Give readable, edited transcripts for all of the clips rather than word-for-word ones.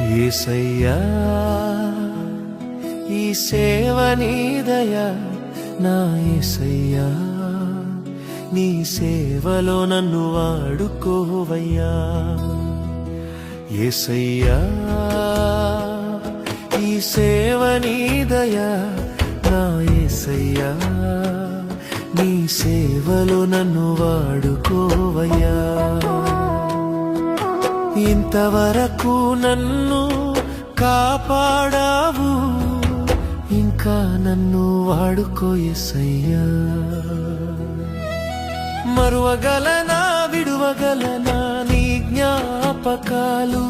యేసయ్యా ఈ సేవ నీదయా నా యేసయ్యా నీ సేవలో నన్ను వాడుకోవయ్యా యేసయ్యా ఈ సేవ నీదయా నా యేసయ్యా నీ సేవలో నన్ను వాడుకోవయ్యా ఇంతవరకు నన్ను కాపాడావు ఇంకా నన్ను వాడుకో యేసయ్యా మరువగలనా విడువగలనా నీ జ్ఞాపకాలు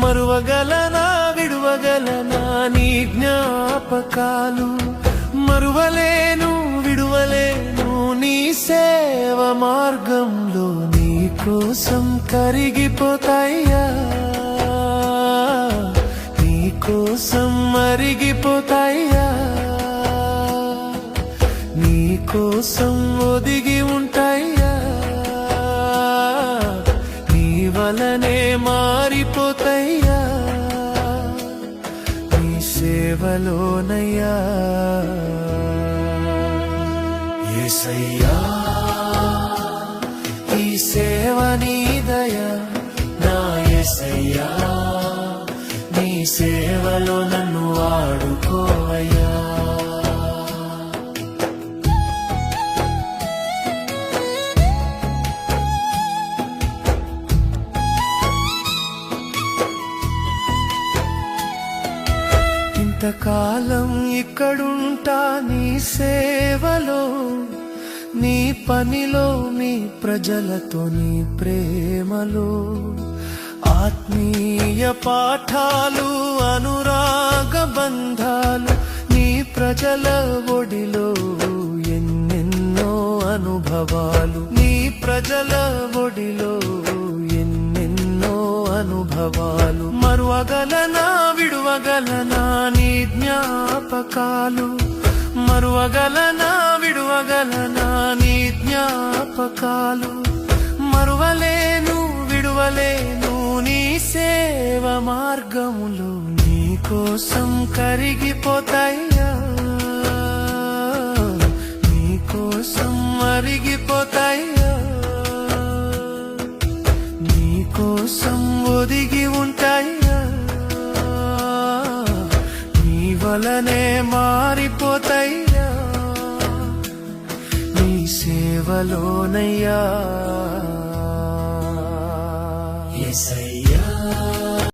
మరువగలనా విడువగలనా నీ జ్ఞాపకాలు మరువలేను విడువలేను నీ సేవ మార్గంలో నీ కోసం కరిగిపోతాయ్యా నీ కోసం మరిగిపోతాయ్యా నీ కోసం ఒదిగి ఉంటాయ్యా నీ వలనే మారిపోతాయ్యా నీ సేవలోనయ్యా యేసయ్యా ఈ సేవ నీదయా నా యేసయ్యా నీ సేవలో నన్ను వాడుకోవయ్యా ఇంతకాలం ఇక్కడుంటా నీ సేవలో నీ పనిలో మీ ప్రజలతో నీ ప్రేమలో ఆత్మీయ పాఠాలు అనురాగ బంధాలు నీ ప్రజల ఒడిలో ఎన్నెన్నో అనుభవాలు నీ ప్రజల ఒడిలో ఎన్నెన్నో అనుభవాలు మరువగలనా విడువగలనా నీ జ్ఞాపకాలు మరువగలనా విడువగలనా నీ జ్ఞాపకాలు మరువలేను విడువలేను నీ సేవ మార్గములో నీ కోసం కరిగిపోతాయ్యా నీ కోసం మరిగిపోతాయ్యా నీ కోసం ఒదిగి ఉంటాయ్యా నీ వలనే మారిపోతాయ్యా నీ సేవలోనయ్యా యేసయ్యా